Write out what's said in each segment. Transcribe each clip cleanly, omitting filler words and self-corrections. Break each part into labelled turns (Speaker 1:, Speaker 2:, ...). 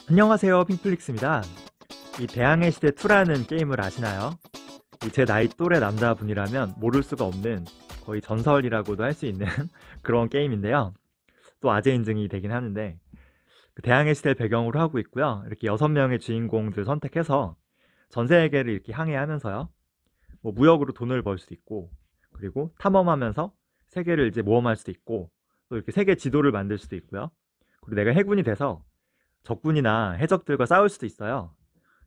Speaker 1: 안녕하세요, 핑플릭스입니다. 이 대항해 시대 2라는 게임을 아시나요? 제 나이 또래 남자분이라면 모를 수가 없는 거의 전설이라고도 할 수 있는 그런 게임인데요. 또 아재 인증이 되긴 하는데 그 대항해 시대를 배경으로 하고 있고요. 이렇게 6명의 주인공들 선택해서 전 세계를 이렇게 항해하면서요. 뭐 무역으로 돈을 벌 수도 있고, 그리고 탐험하면서 세계를 이제 모험할 수도 있고, 또 이렇게 세계 지도를 만들 수도 있고요. 그리고 내가 해군이 돼서 적군이나 해적들과 싸울 수도 있어요.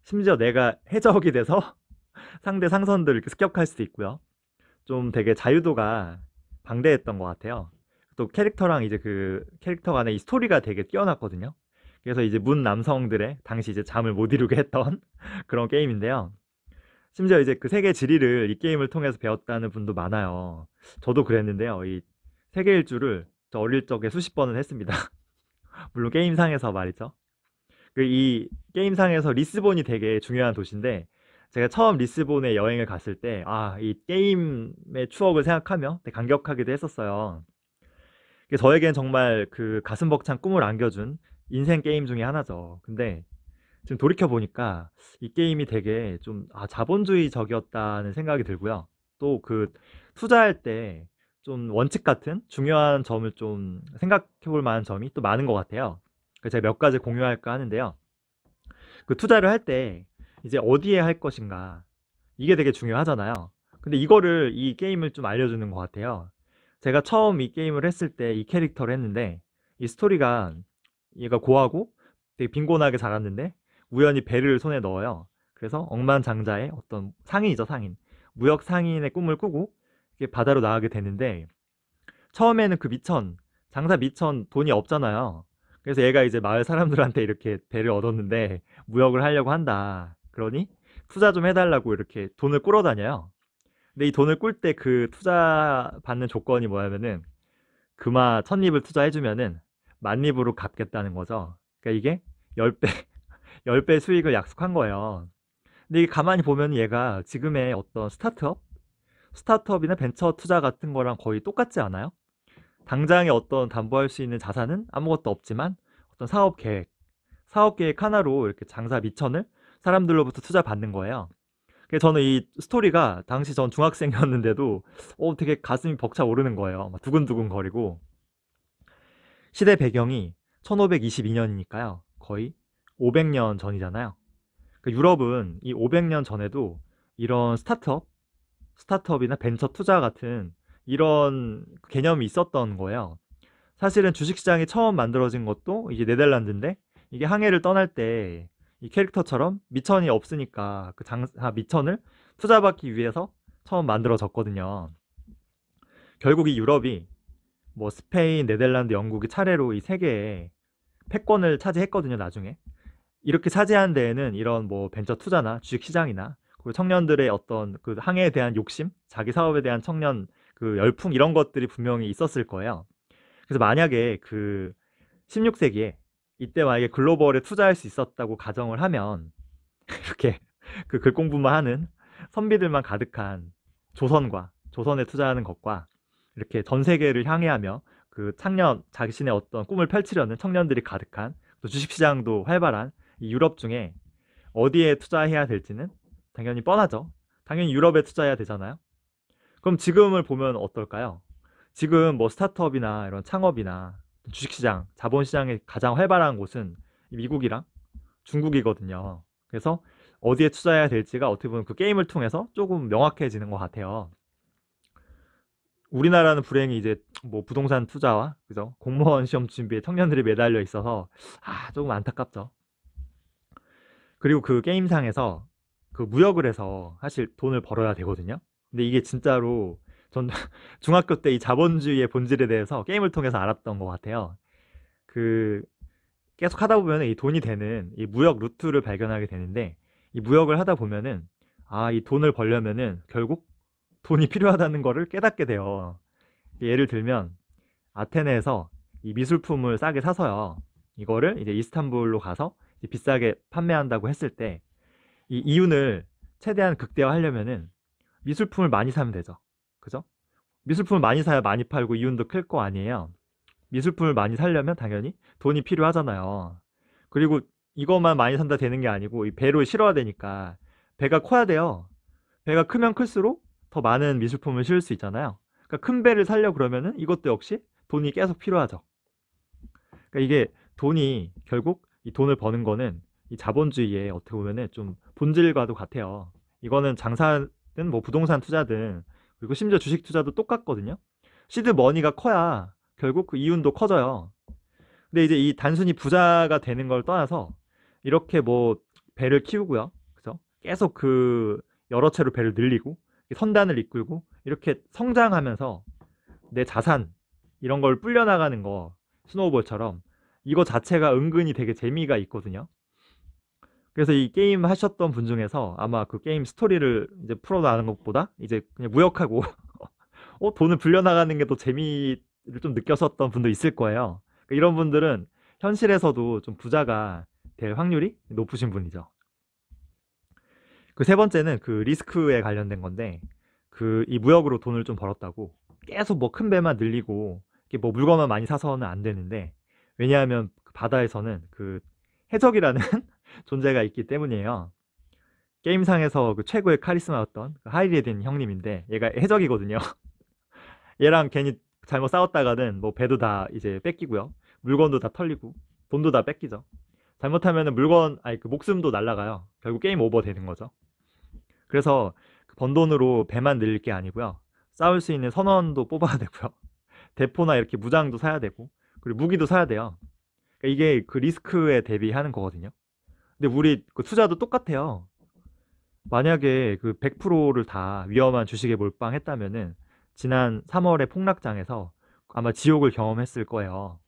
Speaker 1: 심지어 내가 해적이 돼서 상대 상선들을 이렇게 습격할 수도 있고요. 좀 되게 자유도가 방대했던 것 같아요. 또 캐릭터랑 이제 그 캐릭터 간의 이 스토리가 되게 뛰어났거든요. 그래서 이제 문 남성들의 당시 이제 잠을 못 이루게 했던 그런 게임인데요. 심지어 이제 그 세계 지리를 이 게임을 통해서 배웠다는 분도 많아요. 저도 그랬는데요. 이 세계 일주를 저 어릴 적에 수십 번은 했습니다. 물론 게임상에서 말이죠. 그 이 게임상에서 리스본이 되게 중요한 도시인데, 제가 처음 리스본에 여행을 갔을 때 이 게임의 추억을 생각하며 되게 감격하기도 했었어요. 저에겐 정말 그 가슴 벅찬 꿈을 안겨준 인생 게임 중에 하나죠. 근데 지금 돌이켜 보니까 이 게임이 되게 좀 자본주의적이었다는 생각이 들고요. 또 그 투자할 때 좀 원칙 같은 중요한 점을 좀 생각해 볼 만한 점이 또 많은 것 같아요. 그래서 제가 몇 가지 공유할까 하는데요. 그 투자를 할 때 이제 어디에 할 것인가, 이게 되게 중요하잖아요. 근데 이거를 이 게임을 좀 알려주는 것 같아요. 제가 처음 이 게임을 했을 때 이 캐릭터를 했는데, 이 스토리가 얘가 고하고 되게 빈곤하게 자랐는데 우연히 배를 손에 넣어요. 그래서 억만장자의 어떤 상인이죠, 상인. 무역 상인의 꿈을 꾸고 이렇게 바다로 나가게 되는데, 처음에는 그 미천, 장사 미천 돈이 없잖아요. 그래서 얘가 이제 마을 사람들한테 이렇게 배를 얻었는데 무역을 하려고 한다. 그러니 투자 좀 해달라고 이렇게 돈을 끌어다녀요. 근데 이 돈을 꿀 때 그 투자 받는 조건이 뭐냐면은 금화 1000립을 투자해주면은 10,000립으로 갚겠다는 거죠. 그러니까 이게 10배, 10배 수익을 약속한 거예요. 근데 이게 가만히 보면 얘가 지금의 어떤 스타트업이나 벤처 투자 같은 거랑 거의 똑같지 않아요? 당장에 어떤 담보할 수 있는 자산은 아무것도 없지만 어떤 사업 계획 하나로 이렇게 장사 미천을 사람들로부터 투자 받는 거예요. 그래서 저는 이 스토리가 당시 전 중학생이었는데도 되게 가슴이 벅차 오르는 거예요. 막 두근두근 거리고. 시대 배경이 1522년이니까요. 거의 500년 전이잖아요. 유럽은 이 500년 전에도 이런 스타트업이나 벤처 투자 같은 이런 개념이 있었던 거예요. 사실은 주식시장이 처음 만들어진 것도 이제 네덜란드인데, 이게 항해를 떠날 때 이 캐릭터처럼 미천이 없으니까 그 장사 미천을 투자받기 위해서 처음 만들어졌거든요. 결국 이 유럽이 뭐 스페인, 네덜란드, 영국이 차례로 이 세계에 패권을 차지했거든요, 나중에. 이렇게 차지한 데에는 이런 뭐 벤처 투자나 주식시장이나 그리고 청년들의 어떤 그 항해에 대한 욕심, 자기 사업에 대한 청년 그 열풍, 이런 것들이 분명히 있었을 거예요. 그래서 만약에 그 16세기에 이때 만약에 글로벌에 투자할 수 있었다고 가정을 하면 이렇게 그 글 공부만 하는 선비들만 가득한 조선에 투자하는 것과 이렇게 전 세계를 향해하며 그 청년 자신의 어떤 꿈을 펼치려는 청년들이 가득한, 또 주식시장도 활발한 이 유럽 중에 어디에 투자해야 될지는 당연히 뻔하죠. 당연히 유럽에 투자해야 되잖아요. 그럼 지금을 보면 어떨까요? 지금 뭐 스타트업이나 이런 창업이나 주식시장, 자본시장이 가장 활발한 곳은 미국이랑 중국이거든요. 그래서 어디에 투자해야 될지가 어떻게 보면 그 게임을 통해서 조금 명확해지는 것 같아요. 우리나라는 불행히 이제 뭐 부동산 투자와 그죠? 공무원 시험 준비에 청년들이 매달려 있어서 조금 안타깝죠. 그리고 그 게임상에서 그 무역을 해서 사실 돈을 벌어야 되거든요. 근데 이게 진짜로 전 중학교 때 이 자본주의의 본질에 대해서 게임을 통해서 알았던 것 같아요. 그 계속 하다 보면 이 돈이 되는 이 무역 루트를 발견하게 되는데, 이 무역을 하다 보면은 이 돈을 벌려면은 결국 돈이 필요하다는 거를 깨닫게 돼요. 예를 들면 아테네에서 이 미술품을 싸게 사서요. 이거를 이제 이스탄불로 가서 이제 비싸게 판매한다고 했을 때 이 이윤을 최대한 극대화하려면은 미술품을 많이 사면 되죠. 그죠? 미술품을 많이 사야 많이 팔고 이윤도 클 거 아니에요. 미술품을 많이 사려면 당연히 돈이 필요하잖아요. 그리고 이것만 많이 산다 되는 게 아니고 이 배로 실어야 되니까 배가 커야 돼요. 배가 크면 클수록 더 많은 미술품을 실을 수 있잖아요. 그러니까 큰 배를 사려 그러면은 이것도 역시 돈이 계속 필요하죠. 그러니까 이게 돈이 결국 이 돈을 버는 거는 이 자본주의의 어떻게 보면은 좀 본질과도 같아요. 이거는 장사든 뭐 부동산 투자든 그리고 심지어 주식 투자도 똑같거든요. 시드 머니가 커야 결국 그 이윤도 커져요. 근데 이제 이 단순히 부자가 되는 걸 떠나서 이렇게 뭐 배를 키우고요. 그래서 계속 그 여러 채로 배를 늘리고 선단을 이끌고 이렇게 성장하면서 내 자산 이런 걸 불려나가는 거 스노우볼처럼 이거 자체가 은근히 되게 재미가 있거든요. 그래서 이 게임 하셨던 분 중에서 아마 그 게임 스토리를 이제 풀어나가는 것보다 이제 그냥 무역하고 돈을 불려나가는 게 더 재미를 좀 느꼈었던 분도 있을 거예요. 그러니까 이런 분들은 현실에서도 좀 부자가 될 확률이 높으신 분이죠. 그 세 번째는 그 리스크에 관련된 건데 그 이 무역으로 돈을 좀 벌었다고 계속 뭐 큰 배만 늘리고 이렇게 뭐 물건만 많이 사서는 안 되는데 왜냐하면 그 바다에서는 그 해적이라는 존재가 있기 때문이에요. 게임상에서 그 최고의 카리스마였던 그 하이리든 형님인데 얘가 해적이거든요. 얘랑 괜히 잘못 싸웠다가는 뭐 배도 다 이제 뺏기고요. 물건도 다 털리고 돈도 다 뺏기죠. 잘못하면은 물건 아니 그 목숨도 날라가요. 결국 게임 오버 되는 거죠. 그래서 그번 돈으로 배만 늘릴 게 아니고요. 싸울 수 있는 선원도 뽑아야 되고요. 대포나 이렇게 무장도 사야 되고 그리고 무기도 사야 돼요. 그러니까 이게 그 리스크에 대비하는 거거든요. 근데 우리 그 투자도 똑같아요. 만약에 그 100%를 다 위험한 주식에 몰빵했다면은 지난 3월의 폭락장에서 아마 지옥을 경험했을 거예요.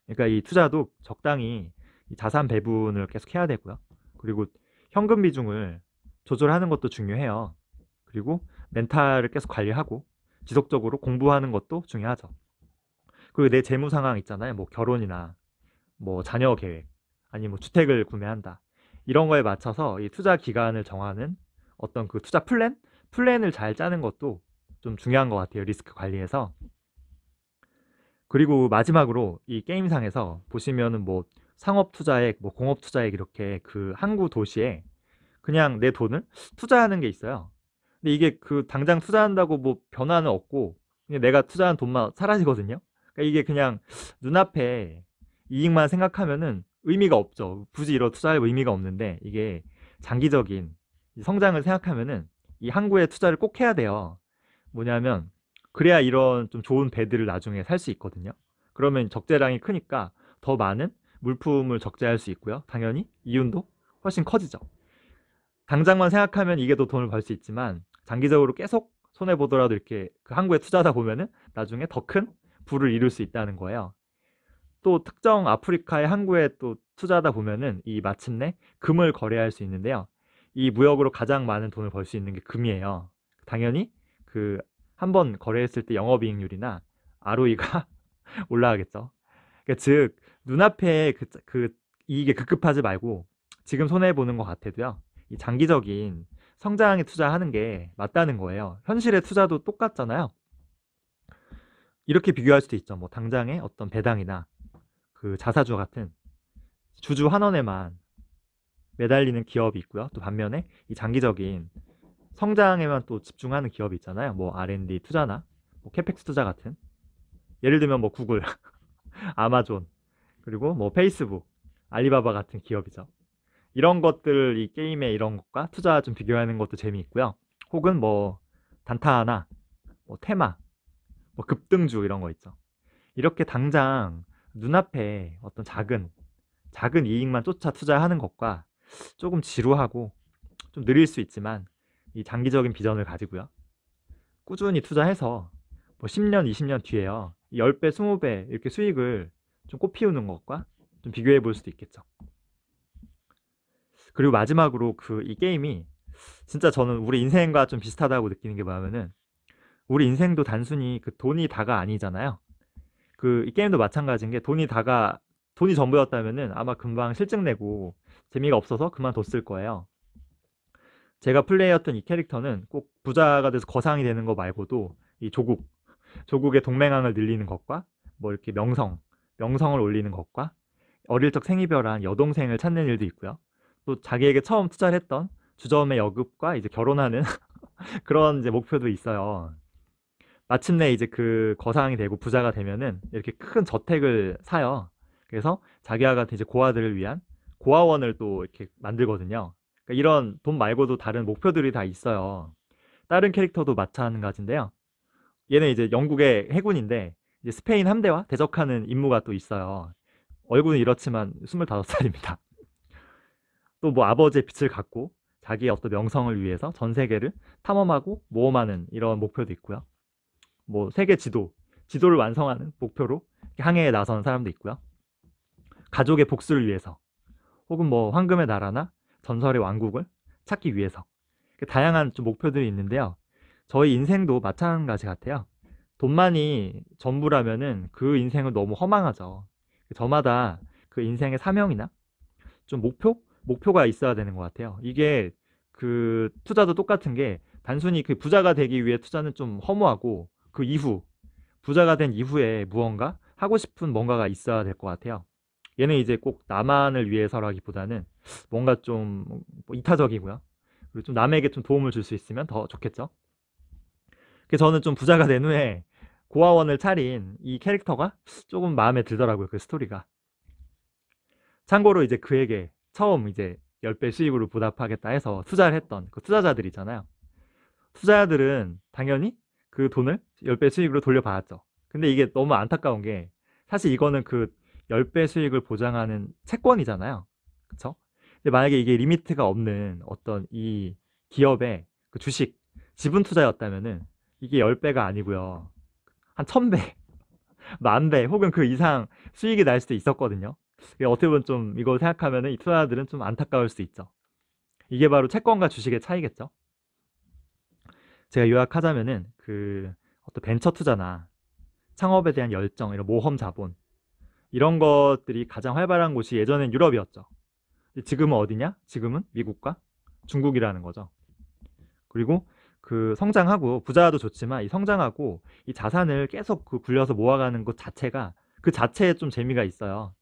Speaker 1: 그러니까 이 투자도 적당히 이 자산 배분을 계속 해야 되고요. 그리고 현금 비중을 조절하는 것도 중요해요. 그리고 멘탈을 계속 관리하고 지속적으로 공부하는 것도 중요하죠. 그리고 내 재무 상황 있잖아요. 뭐 결혼이나 뭐 자녀 계획, 아니 뭐 주택을 구매한다. 이런 거에 맞춰서 이 투자 기간을 정하는 어떤 그 투자 플랜을 잘 짜는 것도 좀 중요한 것 같아요. 리스크 관리에서. 그리고 마지막으로 이 게임상에서 보시면은 뭐 상업 투자액, 뭐 공업 투자액 이렇게 그 항구 도시에 그냥 내 돈을 투자하는 게 있어요. 근데 이게 그 당장 투자한다고 뭐 변화는 없고 그냥 내가 투자한 돈만 사라지거든요. 그러니까 이게 그냥 눈앞에 이익만 생각하면은 의미가 없죠. 굳이 이런 투자할 의미가 없는데 이게 장기적인 성장을 생각하면은 이 항구에 투자를 꼭 해야 돼요. 뭐냐면 그래야 이런 좀 좋은 배들을 나중에 살 수 있거든요. 그러면 적재량이 크니까 더 많은 물품을 적재할 수 있고요. 당연히 이윤도 훨씬 커지죠. 당장만 생각하면 이게 더 돈을 벌 수 있지만 장기적으로 계속 손해 보더라도 이렇게 그 항구에 투자하다 보면은 나중에 더 큰 부를 이룰 수 있다는 거예요. 또 특정 아프리카의 항구에 또 투자하다 보면은 이 마침내 금을 거래할 수 있는데요. 이 무역으로 가장 많은 돈을 벌 수 있는 게 금이에요. 당연히 그 한 번 거래했을 때 영업이익률이나 ROE가 올라가겠죠. 그러니까 즉 눈앞에 그 이익에 급급하지 말고 지금 손해 보는 것 같아도요. 이 장기적인 성장에 투자하는 게 맞다는 거예요. 현실의 투자도 똑같잖아요. 이렇게 비교할 수도 있죠. 뭐 당장의 어떤 배당이나 그 자사주 같은 주주 환원에만 매달리는 기업이 있고요. 또 반면에 이 장기적인 성장에만 또 집중하는 기업이 있잖아요. 뭐 R&D 투자나 뭐 캐펙스 투자 같은. 예를 들면 뭐 구글, 아마존, 그리고 뭐 페이스북, 알리바바 같은 기업이죠. 이런 것들 이 게임의 이런 것과 투자 좀 비교하는 것도 재미있고요. 혹은 뭐 단타나 뭐 테마, 뭐 급등주 이런 거 있죠. 이렇게 당장 눈앞에 어떤 작은 이익만 쫓아 투자하는 것과 조금 지루하고 좀 느릴 수 있지만 이 장기적인 비전을 가지고요. 꾸준히 투자해서 뭐 10년, 20년 뒤에요. 10배, 20배 이렇게 수익을 좀 꽃피우는 것과 좀 비교해 볼 수도 있겠죠. 그리고 마지막으로 그 이 게임이 진짜 저는 우리 인생과 좀 비슷하다고 느끼는 게 뭐냐면은 우리 인생도 단순히 그 돈이 다가 아니잖아요. 그 이 게임도 마찬가지인 게 돈이 전부였다면은 아마 금방 실증 내고 재미가 없어서 그만뒀을 거예요. 제가 플레이했던 이 캐릭터는 꼭 부자가 돼서 거상이 되는 거 말고도 이 조국의 동맹왕을 늘리는 것과 뭐 이렇게 명성을 올리는 것과 어릴 적 생이별한 여동생을 찾는 일도 있고요. 또 자기에게 처음 투자를 했던 주점의 여급과 이제 결혼하는 그런 이제 목표도 있어요. 마침내 이제 그 거상이 되고 부자가 되면은 이렇게 큰 저택을 사요. 그래서 자기와 같은 이제 고아들을 위한 고아원을 또 이렇게 만들거든요. 그러니까 이런 돈 말고도 다른 목표들이 다 있어요. 다른 캐릭터도 마찬가지인데요. 얘는 이제 영국의 해군인데 이제 스페인 함대와 대적하는 임무가 또 있어요. 얼굴은 이렇지만 25살입니다. 또 뭐 아버지의 빛을 갖고 자기의 어떤 명성을 위해서 전 세계를 탐험하고 모험하는 이런 목표도 있고요. 뭐 세계 지도를 완성하는 목표로 항해에 나서는 사람도 있고요. 가족의 복수를 위해서 혹은 뭐 황금의 나라나 전설의 왕국을 찾기 위해서 다양한 좀 목표들이 있는데요. 저희 인생도 마찬가지 같아요. 돈만이 전부라면은 그 인생은 너무 허망하죠. 저마다 그 인생의 사명이나 좀 목표가 있어야 되는 것 같아요. 이게 그 투자도 똑같은 게 단순히 그 부자가 되기 위해 투자는 좀 허무하고 그 이후 부자가 된 이후에 무언가 하고 싶은 뭔가가 있어야 될 것 같아요. 얘는 이제 꼭 나만을 위해서라기보다는 뭔가 좀뭐 이타적이고요. 그리고 좀 남에게 좀 도움을 줄 수 있으면 더 좋겠죠. 그래서 저는 좀 부자가 된 후에 고아원을 차린 이 캐릭터가 조금 마음에 들더라고요. 그 스토리가. 참고로 이제 그에게 처음 이제 10배 수익으로 보답하겠다 해서 투자를 했던 그 투자자들 있잖아요. 투자자들은 당연히 그 돈을 10배 수익으로 돌려받았죠. 근데 이게 너무 안타까운 게 사실 이거는 그 10배 수익을 보장하는 채권이잖아요. 그쵸? 근데 만약에 이게 리미트가 없는 어떤 이 기업의 그 주식, 지분 투자였다면은 이게 10배가 아니고요. 한 1000배, 만배 혹은 그 이상 수익이 날 수도 있었거든요. 어떻게 보면 좀 이거 생각하면은 이 투자자들은 좀 안타까울 수 있죠. 이게 바로 채권과 주식의 차이겠죠. 제가 요약하자면은 그 어떤 벤처 투자나 창업에 대한 열정, 이런 모험 자본 이런 것들이 가장 활발한 곳이 예전엔 유럽이었죠. 지금은 어디냐? 지금은 미국과 중국이라는 거죠. 그리고 그 성장하고 부자도 좋지만 이 성장하고 이 자산을 계속 그 굴려서 모아가는 것 자체가 그 자체에 좀 재미가 있어요.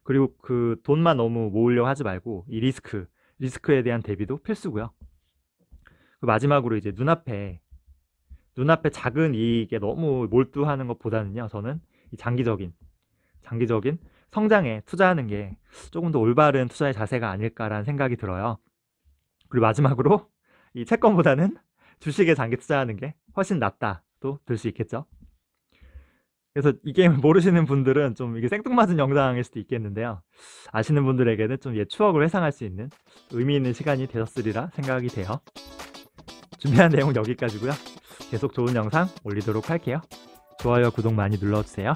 Speaker 1: 그리고 그 돈만 너무 모으려고 하지 말고 이 리스크에 대한 대비도 필수고요. 마지막으로 이제 눈앞에 작은 이익에 너무 몰두하는 것보다는요, 저는 이 장기적인 성장에 투자하는 게 조금 더 올바른 투자의 자세가 아닐까라는 생각이 들어요. 그리고 마지막으로 이 채권보다는 주식에 장기 투자하는 게 훨씬 낫다도 들 수 있겠죠. 그래서 이 게임을 모르시는 분들은 좀 이게 생뚱맞은 영상일 수도 있겠는데요. 아시는 분들에게는 좀 옛 추억을 회상할 수 있는 의미 있는 시간이 되셨으리라 생각이 돼요. 준비한 내용은 여기까지고요. 계속 좋은 영상 올리도록 할게요. 좋아요, 구독 많이 눌러주세요.